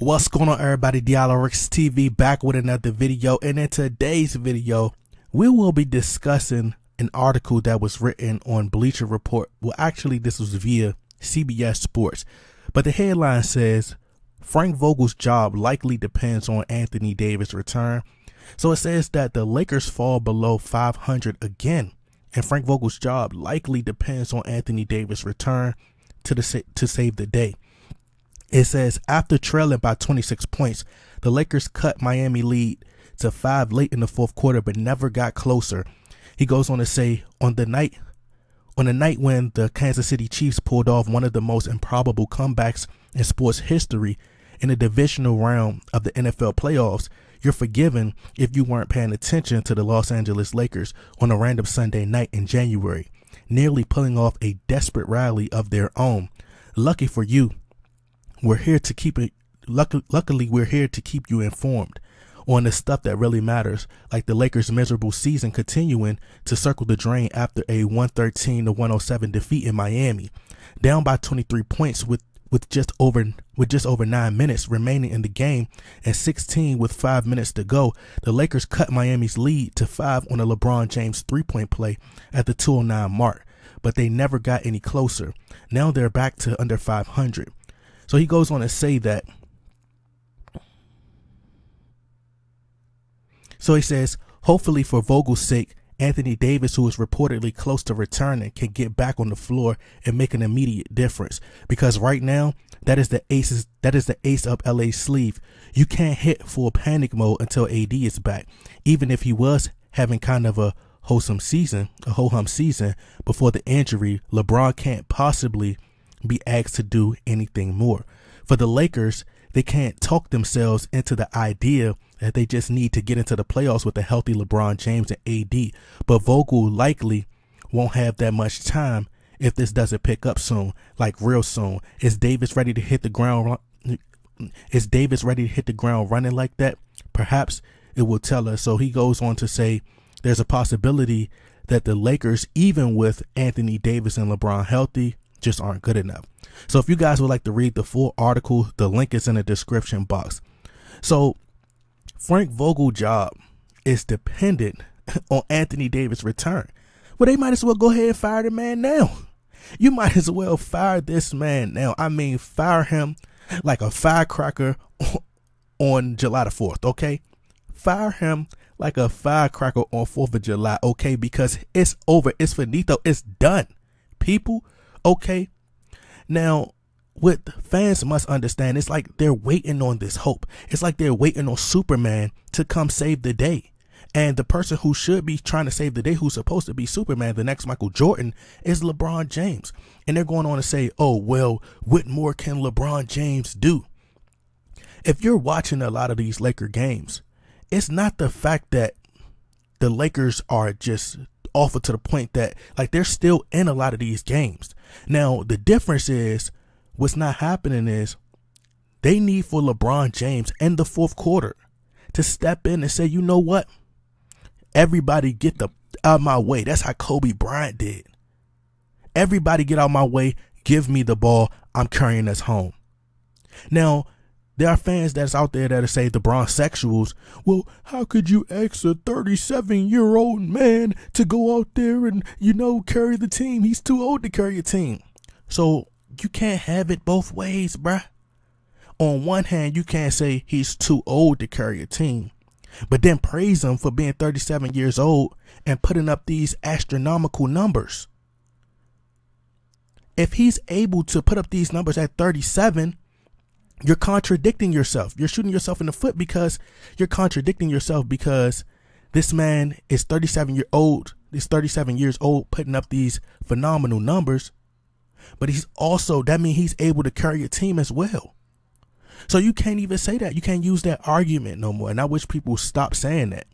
What's going on, everybody? Dialorix TV back with another video, and in today's video we will be discussing an article that was written on Bleacher Report. Well, actually this was via CBS Sports, but the headline says Frank Vogel's job likely depends on Anthony Davis' return. So it says that the Lakers fall below 500 again, and Frank Vogel's job likely depends on Anthony Davis' return to save the day. It says after trailing by 26 points, the Lakers cut Miami lead to 5 late in the fourth quarter, but never got closer. He goes on to say, on the night when the Kansas City Chiefs pulled off one of the most improbable comebacks in sports history in the divisional round of the NFL playoffs, you're forgiven if you weren't paying attention to the Los Angeles Lakers on a random Sunday night in January, nearly pulling off a desperate rally of their own. Lucky for you, we're here to keep it. Luckily, we're here to keep you informed on the stuff that really matters, like the Lakers' miserable season continuing to circle the drain after a 113-107 defeat in Miami, down by 23 points with just over 9 minutes remaining in the game and 16 with 5 minutes to go. The Lakers cut Miami's lead to 5 on a LeBron James three-point play at the 2:09 mark, but they never got any closer. Now they're back to under 500. So he goes on to say that. So he says, hopefully for Vogel's sake, Anthony Davis, who is reportedly close to returning, can get back on the floor and make an immediate difference. Because right now, that is the ace up LA's sleeve. You can't hit full panic mode until AD is back. Even if he was having kind of a ho-hum season before the injury, LeBron can't possibly be asked to do anything more. For the Lakers, they can't talk themselves into the idea that they just need to get into the playoffs with a healthy LeBron James and AD. But Vogel likely won't have that much time if this doesn't pick up soon, like real soon. Is Davis ready to hit the ground? Is Davis ready to hit the ground running like that? Perhaps it will tell us. So he goes on to say there's a possibility that the Lakers, even with Anthony Davis and LeBron healthy, just aren't good enough. So if you guys would like to read the full article, the link is in the description box. So Frank Vogel's job is dependent on Anthony Davis' return. Well, they might as well go ahead and fire the man now. You might as well fire this man now. I mean, fire him like a firecracker on July the 4th, okay? Fire him like a firecracker on 4th of July, okay? Because it's over. It's finito. It's done, people. Okay, now what fans must understand, it's like they're waiting on this hope. It's like they're waiting on Superman to come save the day. And the person who should be trying to save the day, who's supposed to be Superman, the next Michael Jordan, is LeBron James. And they're going on to say, oh, well, what more can LeBron James do? If you're watching a lot of these Laker games, it's not the fact that the Lakers are just awful to the point that like they're still in a lot of these games. Now, the difference is what's not happening is they need for LeBron James in the fourth quarter to step in and say, you know what? Everybody get out of my way. That's how Kobe Bryant did. Everybody get out of my way. Give me the ball. I'm carrying us home. Now, there are fans that's out there that say the Bron-sexuals. Well, how could you ask a 37-year-old man to go out there and, carry the team? He's too old to carry a team. So you can't have it both ways, bruh. On one hand, you can't say he's too old to carry a team, but then praise him for being 37 years old and putting up these astronomical numbers. If he's able to put up these numbers at 37, you're contradicting yourself. You're shooting yourself in the foot because you're contradicting yourself, because this man is 37 years old. He's 37 years old putting up these phenomenal numbers, but that means he's able to carry a team as well. So you can't even say that. You can't use that argument no more. And I wish people stop saying that.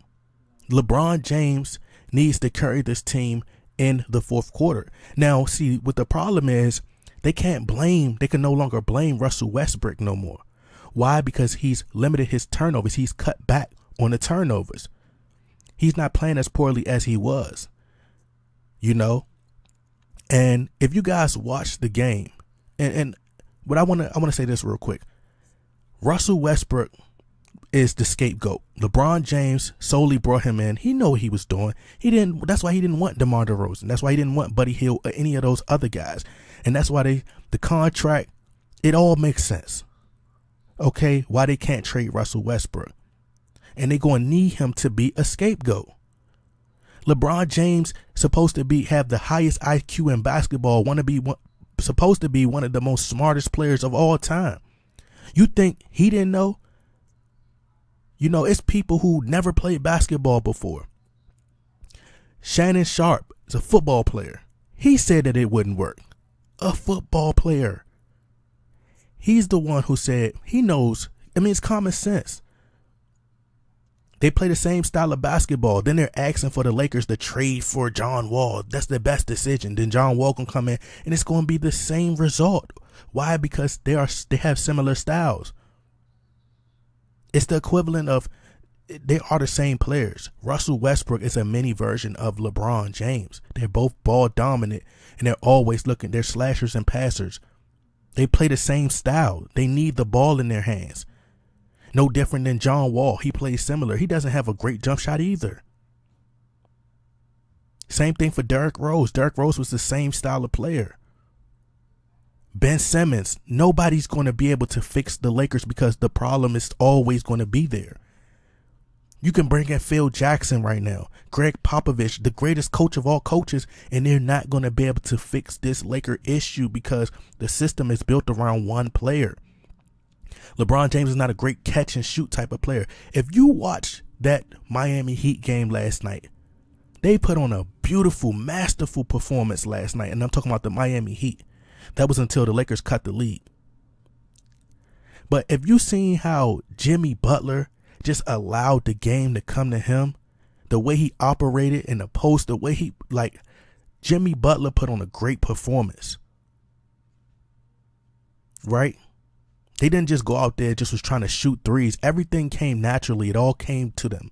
LeBron James needs to carry this team in the fourth quarter. Now, see, what the problem is, they can no longer blame Russell Westbrook no more. Why? Because he's limited his turnovers. He's cut back on the turnovers. He's not playing as poorly as he was, And if you guys watch the game, and what I want to say this real quick. Russell Westbrook is the scapegoat. LeBron James solely brought him in. He knew what he was doing. That's why he didn't want DeMar DeRozan. That's why he didn't want Buddy Hield or any of those other guys. And that's why the contract, it all makes sense. Okay, why they can't trade Russell Westbrook. And they're going to need him to be a scapegoat. LeBron James supposed to have the highest IQ in basketball, supposed to be one of the most smartest players of all time. You think he didn't know? You know, it's people who never played basketball before. Shannon Sharp is a football player. He said that it wouldn't work. A football player. He's the one who said he knows. I mean, it's common sense. They play the same style of basketball. Then they're asking for the Lakers to trade for John Wall. That's the best decision. Then John Wall can come in and it's going to be the same result. Why? Because they have similar styles. It's the equivalent of, they are the same players. Russell Westbrook is a mini version of LeBron James. They're both ball dominant and they're always looking. They're slashers and passers. They play the same style. They need the ball in their hands. No different than John Wall. He plays similar. He doesn't have a great jump shot either. Same thing for Derrick Rose. Derrick Rose was the same style of player. Ben Simmons, nobody's going to be able to fix the Lakers because the problem is always going to be there. You can bring in Phil Jackson right now, Greg Popovich, the greatest coach of all coaches, and they're not going to be able to fix this Laker issue because the system is built around one player. LeBron James is not a great catch and shoot type of player. If you watch that Miami Heat game last night, they put on a beautiful, masterful performance last night, and I'm talking about the Miami Heat. That was until the Lakers cut the lead. But if you seen how Jimmy Butler just allowed the game to come to him, the way he operated in the post, the way Jimmy Butler put on a great performance. Right? They didn't just go out there just was trying to shoot threes. Everything came naturally. It all came to them.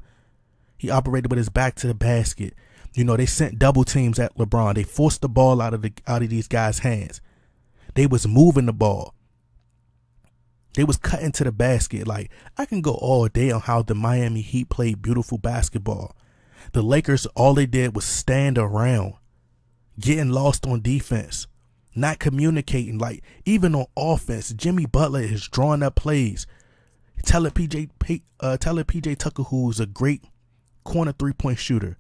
He operated with his back to the basket. You know, they sent double teams at LeBron. They forced the ball out of these guys' hands. They was moving the ball. They was cutting to the basket. Like, I can go all day on how the Miami Heat played beautiful basketball. The Lakers, all they did was stand around, getting lost on defense, not communicating. Like, even on offense, Jimmy Butler is drawing up plays, telling PJ Tucker, who's a great corner 3-point shooter,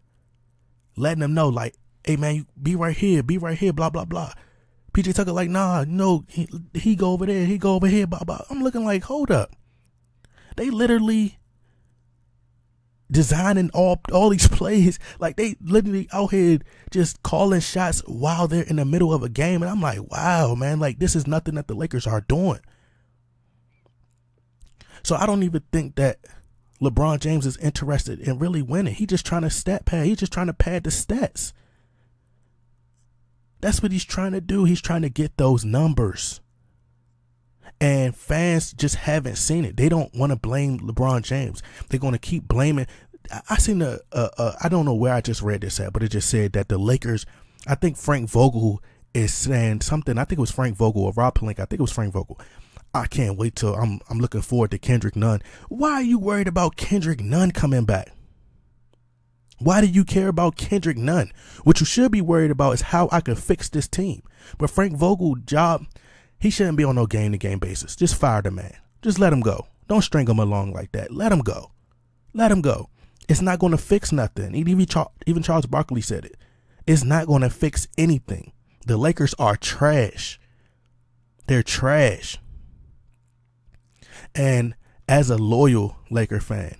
letting them know, like, hey man, you be right here, blah blah blah. PJ Tucker like, nah, no, he go over there, he go over here, blah blah. I'm looking like, hold up, they literally designing all these plays, like they literally out here just calling shots while they're in the middle of a game, and I'm like, wow, man, like this is nothing that the Lakers are doing. So I don't even think that LeBron James is interested in really winning. He's just trying to stat pad. He's just trying to pad the stats. That's what he's trying to do. He's trying to get those numbers. And fans just haven't seen it. They don't want to blame LeBron James. They're going to keep blaming. I seen I don't know where I just read this at, but it just said that the Lakers, I think Frank Vogel is saying something. I think it was Frank Vogel or Rob Pelinka. I think it was Frank Vogel. I can't wait till I'm looking forward to Kendrick Nunn. Why are you worried about Kendrick Nunn coming back? Why do you care about Kendrick Nunn? What you should be worried about is how I can fix this team. But Frank Vogel's job, he shouldn't be on no game-to-game basis. Just fire the man. Just let him go. Don't string him along like that. Let him go. Let him go. It's not going to fix nothing. Even Charles Barkley said it. It's not going to fix anything. The Lakers are trash. They're trash. And as a loyal Laker fan,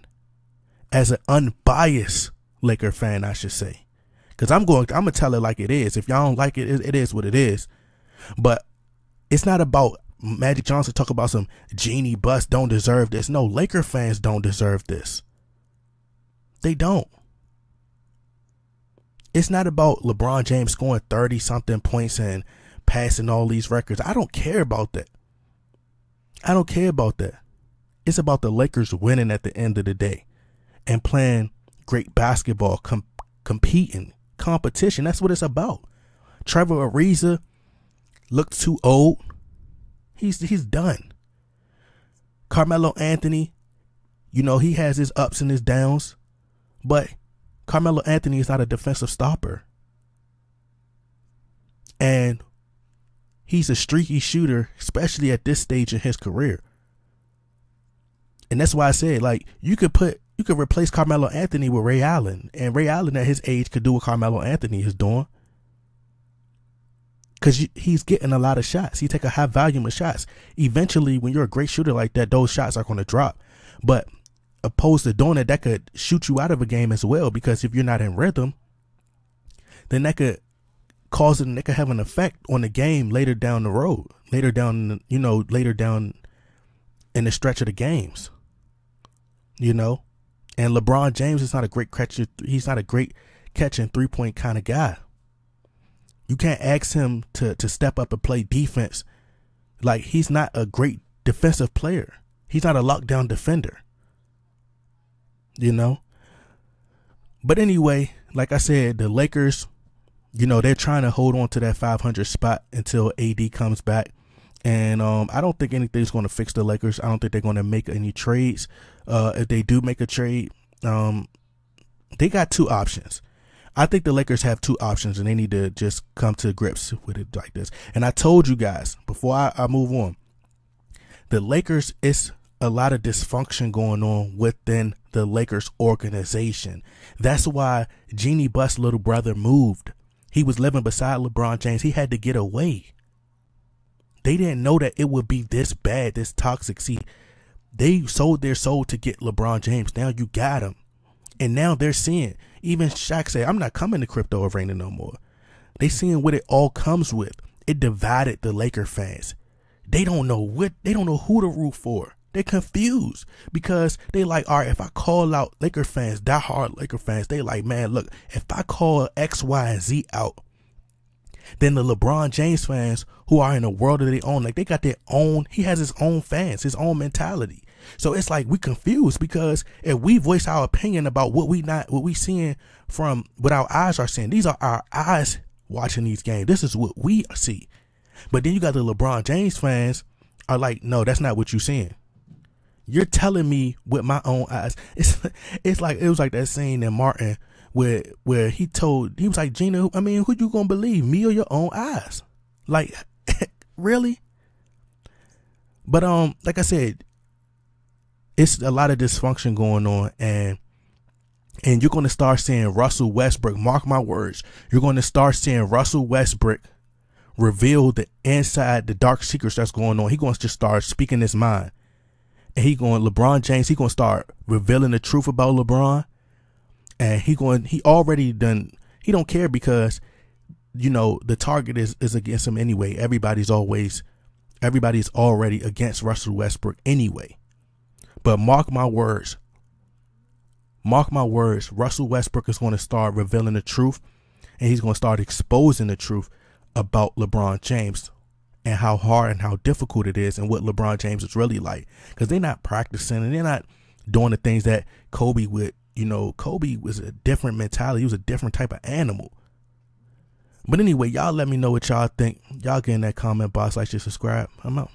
as an unbiased Laker fan, I should say, because I'm gonna tell it like it is. If y'all don't like it, it is what it is. But it's not about Magic Johnson talk about some genie bust don't deserve this. No, Laker fans don't deserve this. They don't. It's not about LeBron James scoring 30 something points and passing all these records. I don't care about that. I don't care about that. It's about the Lakers winning at the end of the day and playing great basketball, competing, competition. That's what it's about. Trevor Ariza looked too old. He's done. Carmelo Anthony, you know, he has his ups and his downs, but Carmelo Anthony is not a defensive stopper. And he's a streaky shooter, especially at this stage in his career. And that's why I said, like, you could replace Carmelo Anthony with Ray Allen, and Ray Allen at his age could do what Carmelo Anthony is doing. Because he's getting a lot of shots. He take a high volume of shots. Eventually, when you're a great shooter like that, those shots are going to drop. But opposed to doing it, that could shoot you out of a game as well. Because if you're not in rhythm, then that could that could have an effect on the game later down the road. Later down in the stretch of the games. You know? And LeBron James is not a great catcher. He's not a great catching 3-point kind of guy. You can't ask him to step up and play defense. Like, he's not a great defensive player. He's not a lockdown defender. You know? But anyway, like I said, the Lakers, you know, they're trying to hold on to that 500 spot until AD comes back. And I don't think anything's going to fix the Lakers. I don't think they're going to make any trades. If they do make a trade, they got two options. I think the Lakers have two options, and they need to just come to grips with it like this. And I told you guys before I move on, the Lakers, it's a lot of dysfunction going on within the Lakers organization. That's why Jeannie Buss' little brother moved. He was living beside LeBron James. He had to get away. They didn't know that it would be this bad, this toxic. See, they sold their soul to get LeBron James. Now you got him. And now they're seeing, even Shaq said, I'm not coming to crypto arena no more. They seeing what it all comes with. It divided the Laker fans. They don't know who to root for. They're confused because they like, all right, if I call out Laker fans, diehard Laker fans, they like, man, look, if I call X, Y, and Z out, then the LeBron James fans who are in a world of their own, like they got their own, he has his own fans, his own mentality. So it's like we confused because if we voice our opinion about what we seeing from what our eyes are seeing, these are our eyes watching these games. This is what we see. But then you got the LeBron James fans are like, no, that's not what you're seeing. You're telling me with my own eyes. It's like, it was like that scene in Martin where he was like, Gina, I mean, who you gonna believe, me or your own eyes? Like, really? But like I said, it's a lot of dysfunction going on, and you're going to start seeing Russell Westbrook, mark my words, you're going to start seeing Russell Westbrook reveal the dark secrets that's going on. He's going to just start speaking his mind. And LeBron James, he's going to start revealing the truth about LeBron. And he don't care because, you know, the target is against him anyway. Everybody's already against Russell Westbrook anyway. But mark my words, Russell Westbrook is going to start revealing the truth, and he's going to start exposing the truth about LeBron James and how hard and how difficult it is and what LeBron James is really like. Because they're not practicing and they're not doing the things that Kobe would. You know, Kobe was a different mentality. He was a different type of animal. But anyway, y'all let me know what y'all think. Y'all get in that comment box, like, share, subscribe. I'm out.